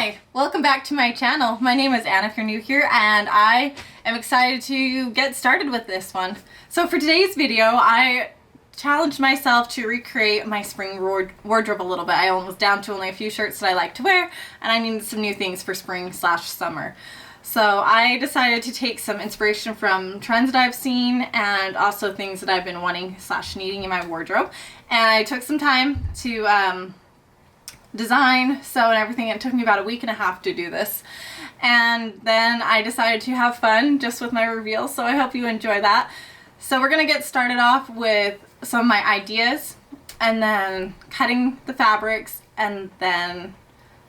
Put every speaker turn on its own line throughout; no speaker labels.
Hi, welcome back to my channel. My name is Anna if you're new here, and I am excited to get started with this one. So for today's video, I challenged myself to recreate my spring wardrobe a little bit. I was down to only a few shirts that I like to wear, and I needed some new things for spring/summer. So I decided to take some inspiration from trends that I've seen and also things that I've been wanting/needing in my wardrobe. And I took some time to design, sew, and everything. It took me about a week and a half to do this. And then I decided to have fun just with my reveal, so I hope you enjoy that. So we're gonna get started off with some of my ideas and then cutting the fabrics, and then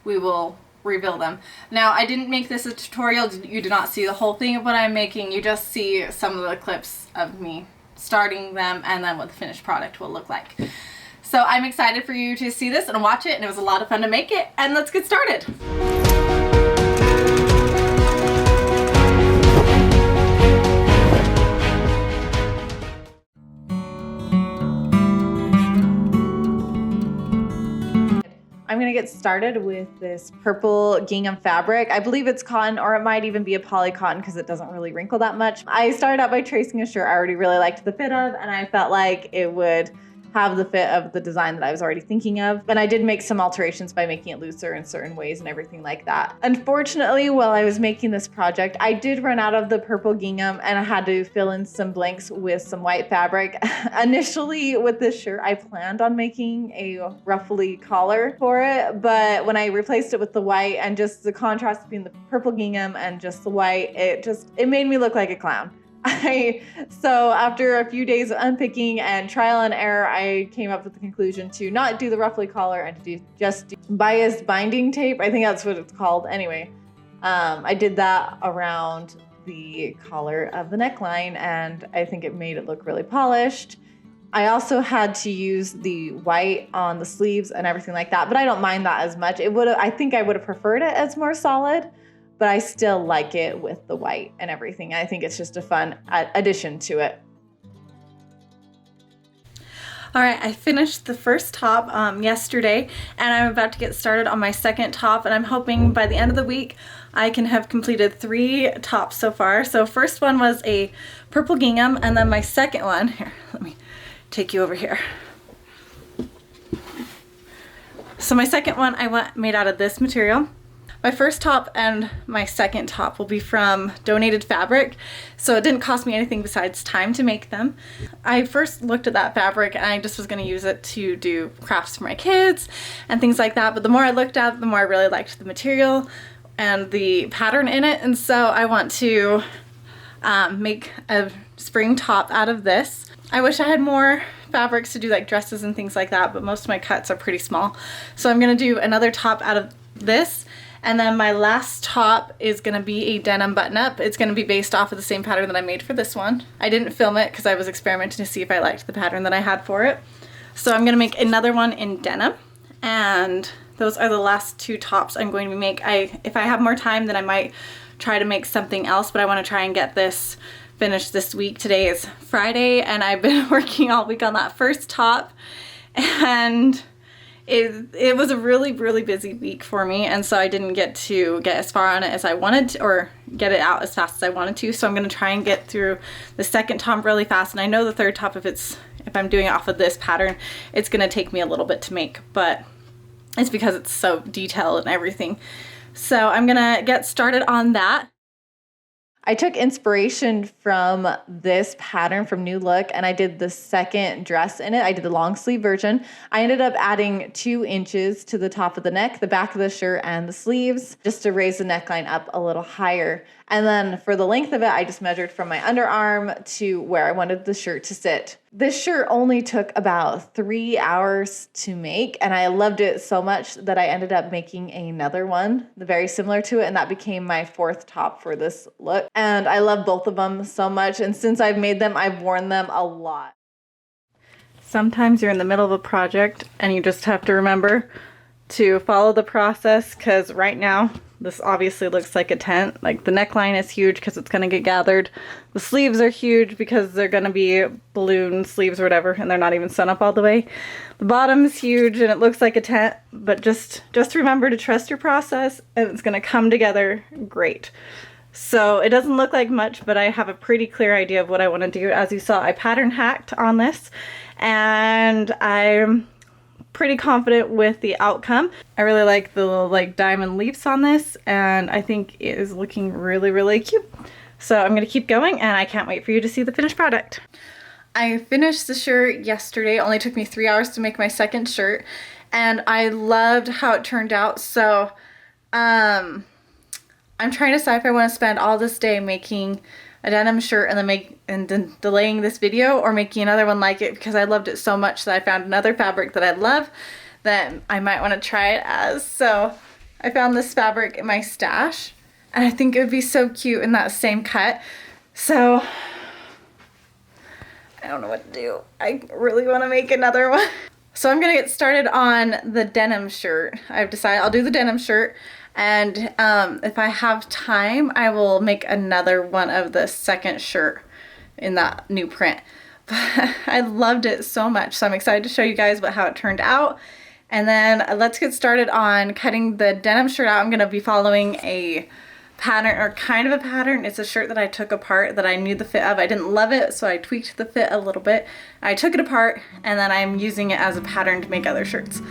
we will reveal them. Now, I didn't make this a tutorial. You do not see the whole thing of what I'm making. You just see some of the clips of me starting them and then what the finished product will look like. So I'm excited for you to see this and watch it, and it was a lot of fun to make it, and let's get started. I'm gonna get started with this purple gingham fabric. I believe it's cotton, or it might even be a poly cotton because it doesn't really wrinkle that much. I started out by tracing a shirt I already really liked the fit of, and I felt like it would have the fit of the design that I was already thinking of. And I did make some alterations by making it looser in certain ways and everything like that. Unfortunately, while I was making this project, I did run out of the purple gingham and I had to fill in some blanks with some white fabric. Initially with this shirt, I planned on making a ruffly collar for it, but when I replaced it with the white and just the contrast between the purple gingham and just the white, it made me look like a clown. So after a few days of unpicking and trial and error, I came up with the conclusion to not do the ruffly collar and to just do biased binding tape. I think that's what it's called. Anyway, I did that around the collar of the neckline, and I think it made it look really polished. I also had to use the white on the sleeves and everything like that, but I don't mind that as much. I think I would have preferred it as more solid, but I still like it with the white and everything. I think it's just a fun addition to it. All right, I finished the first top yesterday, and I'm about to get started on my second top, and I'm hoping by the end of the week I can have completed 3 tops so far. So first one was a purple gingham, and then my second one, here, let me take you over here. So my second one made out of this material. My first top and my second top will be from donated fabric, so it didn't cost me anything besides time to make them. I first looked at that fabric and I just was going to use it to do crafts for my kids and things like that, but the more I looked at it, the more I really liked the material and the pattern in it, and so I want to make a spring top out of this. I wish I had more fabrics to do like dresses and things like that, but most of my cuts are pretty small, so I'm going to do another top out of this. And then my last top is going to be a denim button-up. It's going to be based off of the same pattern that I made for this one. I didn't film it because I was experimenting to see if I liked the pattern that I had for it. So I'm going to make another one in denim. And those are the last 2 tops I'm going to make. If I have more time, then I might try to make something else, but I want to try and get this finished this week. Today is Friday, and I've been working all week on that first top. And it was a really busy week for me, and so I didn't get to get as far on it as I wanted to, or get it out as fast as I wanted to. So I'm going to try and get through the second top really fast, and I know the third top, if I'm doing it off of this pattern, it's going to take me a little bit to make, but it's because it's so detailed and everything. So I'm going to get started on that. I took inspiration from this pattern from New Look, and I did the second dress in it. I did the long sleeve version. I ended up adding 2 inches to the top of the neck, the back of the shirt, and the sleeves, just to raise the neckline up a little higher. And then for the length of it, I just measured from my underarm to where I wanted the shirt to sit. This shirt only took about 3 hours to make, and I loved it so much that I ended up making another one very similar to it, and that became my 4th top for this look. And I love both of them so much, and since I've made them, I've worn them a lot. Sometimes you're in the middle of a project and you just have to remember to follow the process, because right now this obviously looks like a tent. Like the neckline is huge because it's going to get gathered. The sleeves are huge because they're going to be balloon sleeves or whatever, and they're not even sewn up all the way. The bottom is huge and it looks like a tent, but just remember to trust your process and it's going to come together great. So it doesn't look like much, but I have a pretty clear idea of what I want to do. As you saw, I pattern hacked on this and I'm pretty confident with the outcome. I really like the little like diamond leaves on this, and I think it is looking really, really cute. So I'm gonna keep going and I can't wait for you to see the finished product. I finished the shirt yesterday. It only took me 3 hours to make my second shirt, and I loved how it turned out. So I'm trying to decide if I want to spend all this day making a denim shirt and then delaying this video, or making another one like it, because I loved it so much that I found another fabric that I love that I might want to try it as. So I found this fabric in my stash and I think it would be so cute in that same cut. So I don't know what to do. I really want to make another one. So I'm gonna get started on the denim shirt. I've decided I'll do the denim shirt, and if I have time, I will make another one of the second shirt in that new print. But I loved it so much, so I'm excited to show you guys how it turned out. And then let's get started on cutting the denim shirt out. I'm gonna be following a pattern, or kind of a pattern. It's a shirt that I took apart that I knew the fit of. I didn't love it, so I tweaked the fit a little bit. I took it apart and then I'm using it as a pattern to make other shirts.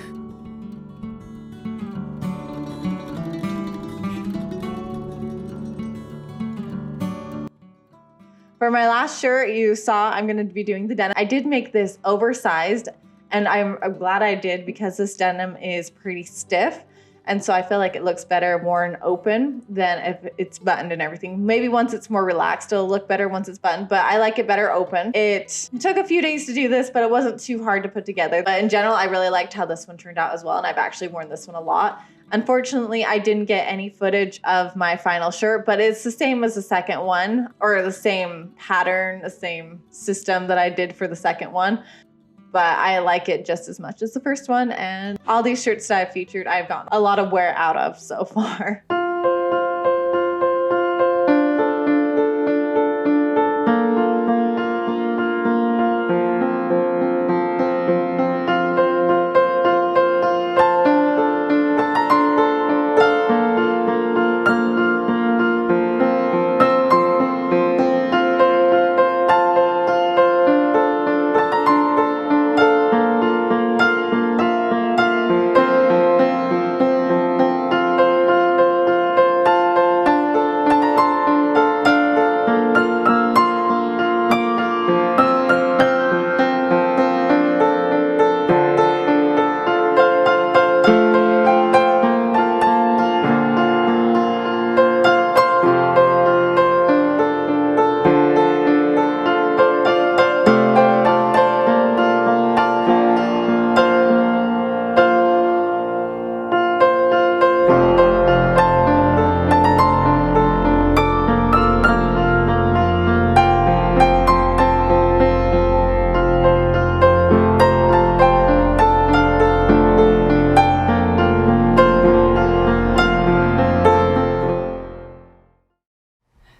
For my last shirt, you saw I'm going to be doing the denim. I did make this oversized, and I'm glad I did, because this denim is pretty stiff. And so I feel like it looks better worn open than if it's buttoned and everything. Maybe once it's more relaxed, it'll look better once it's buttoned, but I like it better open. It took a few days to do this, but it wasn't too hard to put together. But in general, I really liked how this one turned out as well, and I've actually worn this one a lot. Unfortunately, I didn't get any footage of my final shirt, but it's the same as the second one, or the same pattern, the same system that I did for the second one. But I like it just as much as the first one, and all these shirts that I've featured, I've gotten a lot of wear out of so far.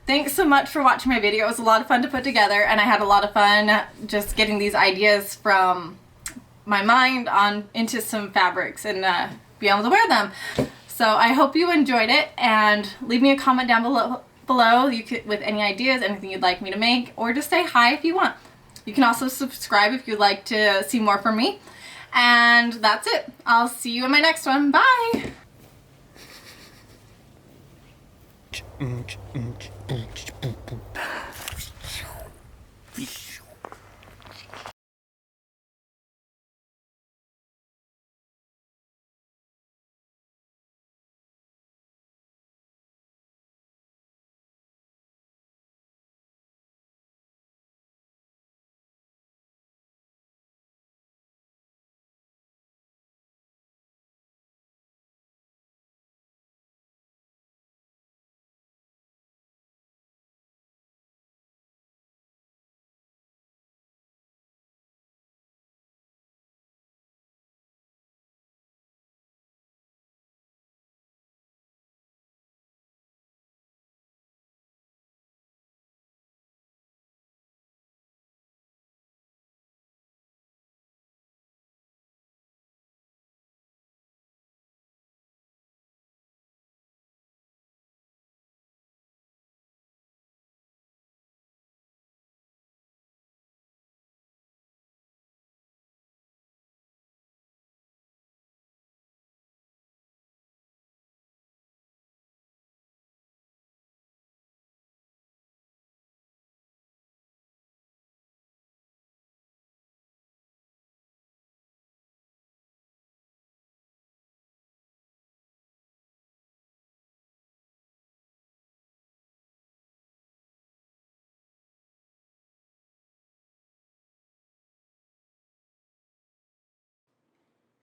Thanks so much for watching my video. It was a lot of fun to put together, and I had a lot of fun just getting these ideas from my mind on into some fabrics and be able to wear them. So I hope you enjoyed it, and leave me a comment down below you could, with any ideas, anything you'd like me to make, or just say hi if you want. You can also subscribe if you'd like to see more from me. And that's it. I'll see you in my next one. Bye!